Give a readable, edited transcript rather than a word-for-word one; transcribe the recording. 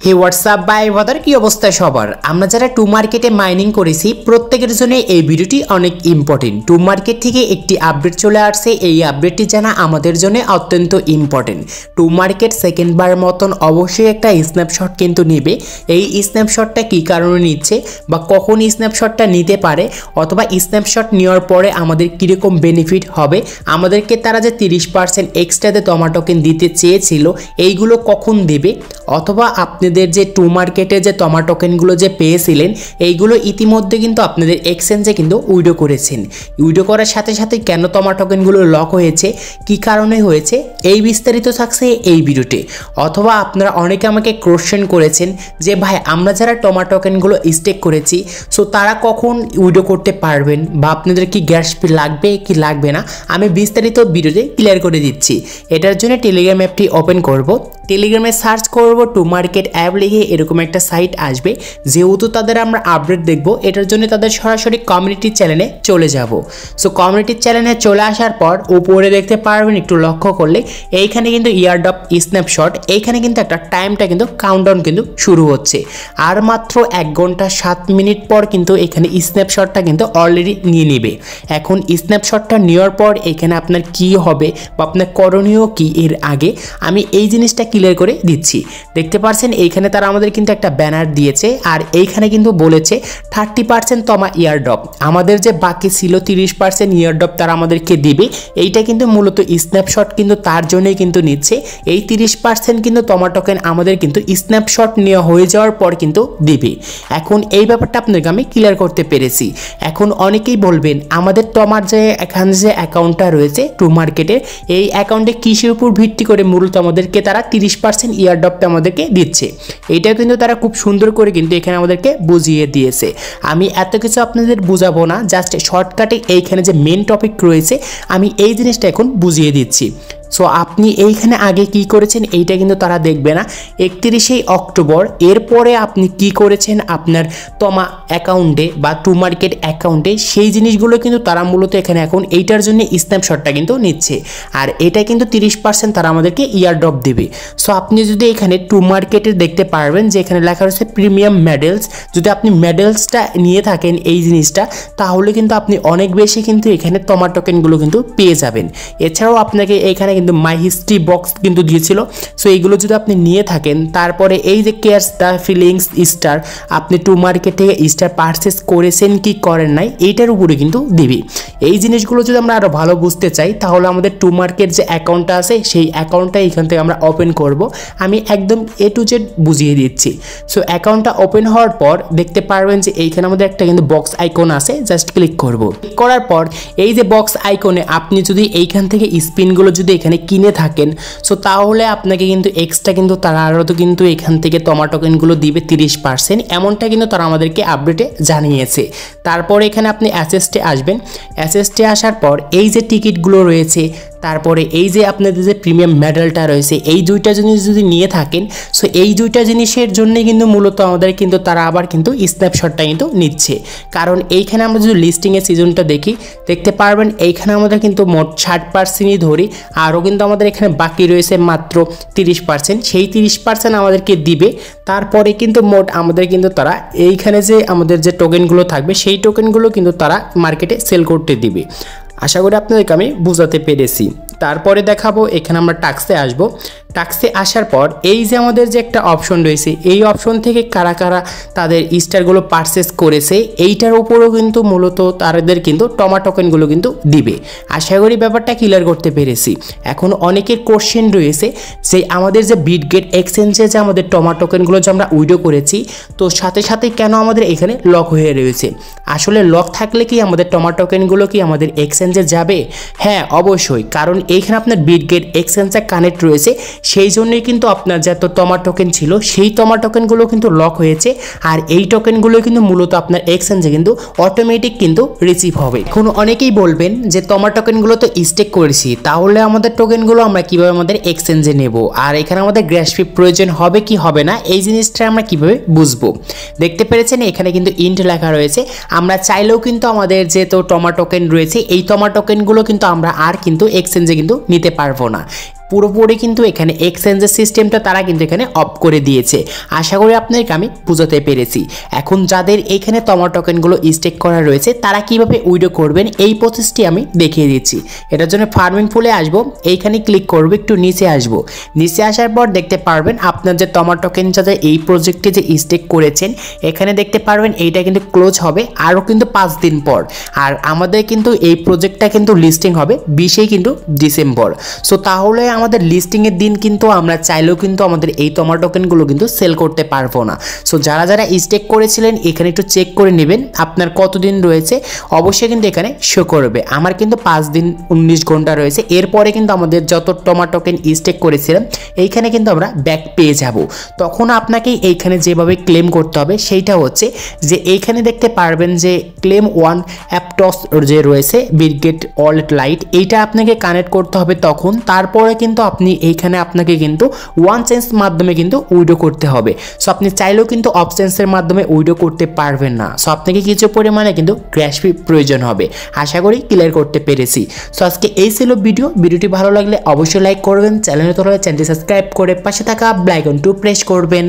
হে WhatsApp ভাই brother, কি অবস্থা সবার? আমরা যারা টু মার্কেটে মাইনিং করেছি প্রত্যেকের জন্য এই ভিডিওটি অনেক ইম্পর্টেন্ট। টু মার্কেট থেকে একটি আপডেট চলে আসছে, এই আপডেটটি জানা আমাদের জন্য অত্যন্ত ইম্পর্টেন্ট। টু মার্কেট সেকেন্ডবার মতন অবশ্যই একটা স্ন্যাপশট কিন্তু নেবে। এই স্ন্যাপশটটা কী কারণে নিচ্ছে বা কখন স্ন্যাপশটটা নিতে পারে, অথবা স্ন্যাপশট নেওয়ার পরে আমাদের কীরকম বেনিফিট হবে, আমাদেরকে তারা যে 30% এক্সট্রাতে টমা টোকেন দিতে চেয়েছিল এইগুলো কখন দেবে, অথবা আপনাদের যে টু মার্কেটে যে টমা টোকেনগুলো যে পেয়েছিলেন এইগুলো ইতিমধ্যে কিন্তু আপনাদের এক্সচেঞ্জে কিন্তু উইড্রো করেছেন। উইড্রো করার সাথে সাথে কেন টমা টোকেনগুলো লক হয়েছে, কি কারণে হয়েছে, এই বিস্তারিত থাকছে এই ভিডিওতে। অথবা আপনারা অনেকে আমাকে কোশ্চেন করেছেন যে ভাই আমরা যারা টমা টোকেনগুলো স্টেক করেছি সো তারা কখন উইড্রো করতে পারবেন, বা আপনাদের কি গ্যাস ফি লাগবে কি লাগবে না, আমি বিস্তারিত ভিডিওতে ক্লিয়ার করে দিচ্ছি। এটার জন্য টেলিগ্রাম অ্যাপটি ওপেন করব। টেলিগ্রামে সার্চ করব টু মার্কেট অ্যাপ লিখে এরকম একটা সাইট আসবে। যেহেতু তাদের আমরা আপডেট দেখব, এটার জন্য তাদের সরাসরি কমিউনিটি চ্যানেলে চলে যাব। সো কমিউনিটি চ্যানেলে চলে আসার পর উপরে দেখতে পারবেন, একটু লক্ষ্য করলে এইখানে কিন্তু ইয়ারড্রপ স্ন্যাপশট, এইখানে কিন্তু একটা টাইমটা কিন্তু কাউন্টডাউন কিন্তু শুরু হচ্ছে। আর মাত্র 1 ঘন্টা 7 মিনিট পর কিন্তু এখানে স্ন্যাপশটটা কিন্তু অলরেডি নিয়ে নেবে। এখন স্ন্যাপশটটা নেওয়ার পর এখানে আপনার কি হবে বা আপনার করণীয় কি, এর আগে আমি এই জিনিসটা ক্লিয়ার করে দিচ্ছি। দেখতে পাচ্ছেন এইখানে তারা আমাদের কিন্তু একটা ব্যানার দিয়েছে, আর এইখানে কিন্তু বলেছে 30% তমা ইয়ারড্রপ, আমাদের যে বাকি ছিল 30% ইয়ারড্রপ তারা আমাদেরকে দিবে। এইটা কিন্তু মূলত স্ন্যাপশট কিন্তু তার জন্যই কিন্তু নিচ্ছে। এই 30% কিন্তু তমা টোকেন আমাদের কিন্তু স্ন্যাপশট নেওয়া হয়ে যাওয়ার পর কিন্তু দিবে। এখন এই ব্যাপারটা আপনাকে আমি ক্লিয়ার করতে পেরেছি। এখন অনেকেই বলবেন আমাদের তমার যে এখানে যে অ্যাকাউন্টটা রয়েছে টু মার্কেটের, এই অ্যাকাউন্টে কিসের উপর ভিত্তি করে মূলত আমাদেরকে তারা 30% ইয়ারড্রপটা আমাদেরকে দিচ্ছে। এইটা কিন্তু তারা খুব সুন্দর করে কিন্তু এখানে আমাদেরকে বুঝিয়ে দিয়েছে। আমি এত কিছু আপনাদের বুঝাবো না, জাস্ট শর্টকাটে এইখানে যে মেন টপিক রয়েছে আমি এই জিনিসটা এখন বুঝিয়ে দিচ্ছি। সো আপনি এইখানে আগে কি করেছেন এইটা কিন্তু তারা দেখবে না। 31শে অক্টোবর এরপরে আপনি কি করেছেন আপনার তমা অ্যাকাউন্টে বা টু মার্কেট অ্যাকাউন্টে, সেই জিনিসগুলো কিন্তু তারা মূলত এখানে এখন এইটার জন্য স্ন্যাপশটটা কিন্তু নিচ্ছে। আর এটা কিন্তু 30% তারা আমাদেরকে ইয়ারড্রপ দেবে। সো আপনি যদি এখানে টু মার্কেটে দেখতে পারবেন যে এখানে লেখা রয়েছে প্রিমিয়াম মেডেলস, যদি আপনি মেডেলসটা নিয়ে থাকেন এই জিনিসটা, তাহলে কিন্তু আপনি অনেক বেশি কিন্তু এখানে তমা টোকেনগুলো কিন্তু পেয়ে যাবেন। এছাড়াও আপনাকে এখানে কিন্তু মাই হিস্ট্রি বক্স কিন্তু দিয়েছিল। সো এইগুলো যদি আপনি নিয়ে থাকেন, তারপরে এই যে কেয়ার স্টার ফিলিংস স্টার, আপনি টু মার্কেট থেকে স্টার পারচেস করেছেন কি করেন নাই এইটার উপরে কিন্তু দিবি। এই জিনিসগুলো যদি আমরা আরও ভালো বুঝতে চাই তাহলে আমাদের টু মার্কেট যে অ্যাকাউন্টটা আছে সেই অ্যাকাউন্টটা এখান থেকে আমরা ওপেন করব। আমি একদম A to Z বুঝিয়ে দিচ্ছি। সো অ্যাকাউন্টটা ওপেন হওয়ার পর দেখতে পারবেন যে এইখানে আমাদের একটা কিন্তু বক্স আইকন আছে, জাস্ট ক্লিক করব। ক্লিক করার পর এই যে বক্স আইকনে আপনি যদি এইখান থেকে স্পিনগুলো যদি এখানে কিনে থাকেন, সো তাহলে আপনাকে কিন্তু এক্সট্রা কিন্তু তারা আরও তো কিন্তু এখান থেকে টমা টোকেনগুলো দিবে 30%, এমনটা কিন্তু তারা আমাদেরকে আপডেটে জানিয়েছে। তারপরে এখানে আপনি অ্যাসেস্টে আসবেন। অ্যাসেস্টে আসার পর এই যে টিকিটগুলো রয়েছে, তারপরে এই যে আপনাদের যে প্রিমিয়াম মেডেলটা রয়েছে, এই দুইটা জিনিস যদি নিয়ে থাকেন, সো এই দুইটা জিনিসের জন্যই কিন্তু মূলত আমাদের কিন্তু তারা আবার কিন্তু স্ন্যাপশটটা কিন্তু নিচ্ছে। কারণ এইখানে আমরা যদি লিস্টিংয়ের সিজনটা দেখি, দেখতে পারবেন এইখানে আমাদের কিন্তু মোট 60%ই ধরি, আরও কিন্তু আমাদের এখানে বাকি রয়েছে মাত্র 30%। সেই 30% আমাদেরকে দিবে। তারপরে কিন্তু মোট আমাদের কিন্তু তারা এইখানে যে আমাদের যে টোকেনগুলো থাকবে সেই টোকেনগুলো কিন্তু তারা মার্কেটে সেল করতে দিবে। আশা করি আপনাদেরকে আমি বোঝাতে পেরেছি। তারপরে দেখাবো এখানে আমরা টাক্সে আসব। টাক্সে আসার পর এই যে আমাদের যে একটা অপশন রয়েছে, এই অপশন থেকে কারা কারা তাদের স্টারগুলো পারচেস করেছে এইটার উপরেও কিন্তু মূলত তাদের কিন্তু টমা টোকেনগুলো কিন্তু দিবে। আশা করি ব্যাপারটা ক্লিয়ার করতে পেরেছি। এখন অনেকের কোশ্চেন রয়েছে যে আমাদের যে বিটগেট এক্সচেঞ্জে যে আমাদের টমা টোকেনগুলো যে আমরা উইড্রো করেছি, তো সাথে সাথে কেন আমাদের এখানে লক হয়ে রয়েছে। আসলে লক থাকলে কি আমাদের টমা টোকেনগুলো কি আমাদের এক্সচেঞ্জে যাবে? হ্যাঁ অবশ্যই, কারণ এইখানে আপনার বিটগেট এক্সচেঞ্জে কানেক্ট রয়েছে, সেই জন্যই কিন্তু আপনার যত টমা টোকেন ছিল সেই টমা টোকেনগুলো কিন্তু লক হয়েছে। আর এই টোকেনগুলো কিন্তু মূলত আপনার এক্সচেঞ্জে কিন্তু অটোমেটিক কিন্তু রিসিভ হবে। এখন অনেকেই বলবেন যে টমা টোকেনগুলো তো স্টেক করেছি, তাহলে আমাদের টোকেনগুলো আমরা কিভাবে আমাদের এক্সচেঞ্জে নেব, আর এখানে আমাদের গ্যাস ফি প্রয়োজন হবে কি হবে না এই জিনিসটা আমরা কিভাবে বুঝবো। দেখতে পেরেছেন এখানে কিন্তু ইন্ট লেখা রয়েছে। আমরা চাইলেও কিন্তু আমাদের যে তো টমা টোকেন রয়েছে এই টমা টোকেনগুলো কিন্তু আমরা আর কিন্তু এক্সচেঞ্জে কিন্তু নিতে পারবো না। পুরোপুরি কিন্তু এখানে এক্সচেঞ্জের সিস্টেমটা তারা কিন্তু এখানে অফ করে দিয়েছে। আশা করি আপনাদেরকে আমি বুঝাতে পেরেছি। এখন যাদের এখানে তমা টোকেনগুলো স্টেক করা রয়েছে তারা কিভাবে উইথড্র করবেন এই প্রসেসটি আমি দেখিয়ে দিচ্ছি। এটার জন্য ফার্মিং ফুলে আসবো, এইখানে ক্লিক করবো, একটু নিচে আসবো। নিচে আসার পর দেখতে পারবেন আপনার যে তমা টোকেন যাদের এই প্রজেক্টে যে স্টেক করেছেন এখানে দেখতে পারবেন এইটা কিন্তু ক্লোজ হবে আরও কিন্তু 5 দিন পর। আর আমাদের কিন্তু এই প্রজেক্টটা কিন্তু লিস্টিং হবে 20 কিন্তু ডিসেম্বর। সো তাহলে আমাদের লিস্টিংয়ের দিন কিন্তু আমরা চাইলেও কিন্তু আমাদের এই তমা টোকেনগুলো কিন্তু সেল করতে পারবো না। সো যারা যারা স্টেক করেছিলেন এখানে একটু চেক করে নেবেন আপনার কতদিন রয়েছে, অবশ্যই কিন্তু এখানে শো করবে। আমার কিন্তু 5 দিন 19 ঘন্টা রয়েছে। এরপরে কিন্তু আমাদের যত তমা টোকেন স্টেক করেছিলাম এইখানে কিন্তু আমরা ব্যাক পেয়ে যাব। তখন আপনাকে এইখানে যেভাবে ক্লেম করতে হবে সেইটা হচ্ছে যে এইখানে দেখতে পারবেন যে ক্লেম 1 অ্যাপটস যে রয়েছে বিটগেট ওয়ালেট লাইট, এইটা আপনাকে কানেক্ট করতে হবে তখন। তারপরে কিন্তু আপনি এইখানে আপনাকে কিন্তু ওয়ান চেঞ্জ মাধ্যমে কিন্তু উইথড্র করতে হবে। সো আপনি চাইলেও কিন্তু অপশনসের মাধ্যমে উইথড্র করতে পারবেন না। সো আপনাকে কিছু পরিমাণে কিন্তু ক্র্যাশ ফি প্রয়োজন হবে। আশা করি ক্লিয়ার করতে পেরেছি। সো আজকে এই ছিল ভিডিওটি ভালো লাগলে অবশ্যই লাইক করবেন, চ্যানেলে তো চ্যানেলটি সাবস্ক্রাইব করে পাশে থাকা বেল আইকনটি প্রেস করবেন।